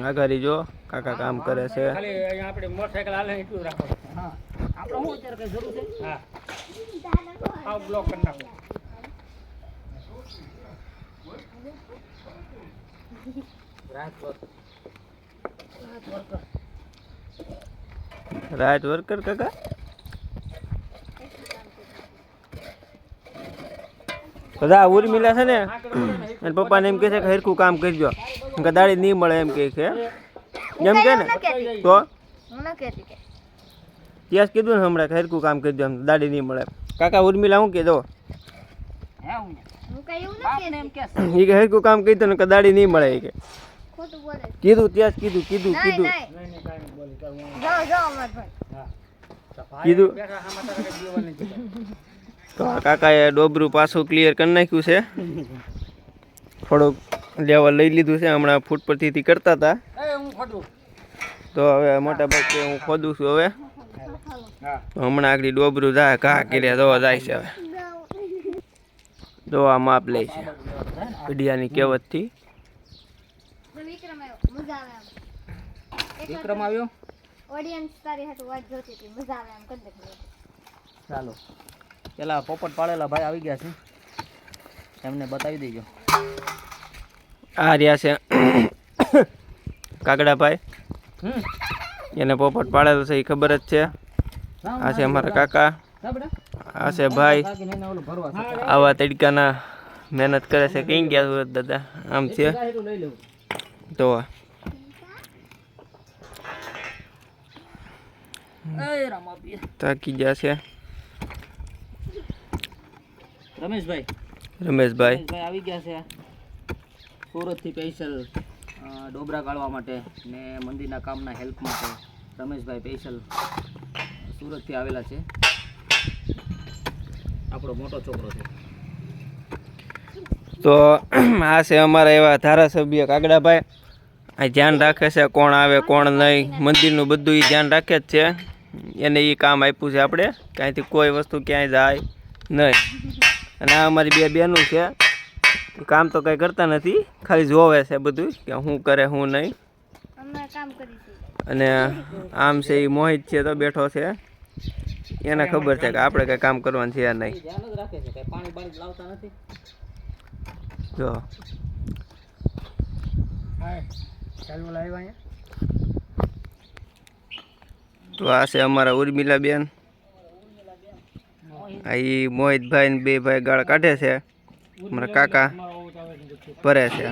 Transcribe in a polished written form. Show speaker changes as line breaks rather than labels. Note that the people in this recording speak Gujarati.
આગળ જો કાકા કામ કરે છે.
ખાલી અહીંયા આપણે મોટરસાઇકલ હાલે એટલું રાખો. હા આપણે હું અત્યારે કઈ જરૂર છે? હા આવ બ્લોક કરી નાખો.
રાઈટ વર્કર કાકા બધા ઉર્મિલા છે ને અને પપ્પાને એમ કહે છે કે હરખું કામ કરજો કે દાડી નહીં મળે એમ કહે છે એમ કે ને તો ત્યાં કીધું ને હમણાં કે હરખું કામ કરજો એમ દાડી નહીં મળે કાકા ઉર્મિલા શું કીધો એ કે હરખું કામ કીધું ને કે દાડી નહીં મળે એ કે કીધું ત્યાં જ કીધું કીધું કીધું કીધું તો કાકાએ ડોબરું પાછું ક્લિયર કરી નાખ્યું છે થોડુંક લેવલ લઈ લીધું છે હમણાં ફૂટ પરથી કરતા હતા તો હવે મોટા ભાગે હું ખોદું છું હવે તો હમણાં આગળ ડોબરું જાય ઘા કર્યા દવા જાય છે હવે દવા માપ લે છે પીડિયાની કહેવતથી
વિક્રમ આવ્યો
ઓડિયન્સ તારી હાટુ વાત જોતી હતી મજા આવે એમ કરી દે.
ચાલો પેલા પોપટ પાડેલા ભાઈ આવી ગયા છે એમને બતાવી દેજો.
આ રહ્યા છે કાગડાભાઈ એને પોપટ પાડેલો છે એ ખબર જ છે. આ છે અમારા કાકા આ છે ભાઈ આવા તડકાના મહેનત કરે છે કઈ ગયા સુરત દાદા આમ છે તો થાકી ગયા છે રમેશભાઈ
આવી ગયા છે સુરતથી સ્પેશિયલ ડોબરા કાઢવા માટે ને મંદિરના કામના હેલ્પ માટે રમેશભાઈ સ્પેશિયલ સુરતથી આવેલા છે. આપણો મોટો છોકરો છે.
તો આ છે અમારા એવા ધારાસભ્ય કાગડાભાઈ આ ધ્યાન રાખે છે કોણ આવે કોણ નહીં મંદિરનું બધું એ ધ્યાન રાખે જ છે એને એ કામ આપ્યું છે આપણે ક્યાંયથી કોઈ વસ્તુ ક્યાંય જાય નહીં. અને આ અમારી બે બહેનું છે કામ તો કંઈ કરતા નથી ખાલી જોવે છે બધું કે શું કરે શું નહીં. અને આમ છે એ મોહિત છે તો બેઠો છે એને ખબર છે કે આપણે કંઈ કામ કરવાનું છે નહીં. જો તો આ છે અમારા ઉર્મિલા બેન આ મોહિતભાઈ ને બે ભાઈ ગાળ કાઢે છે અમારા કાકા ભરે છે.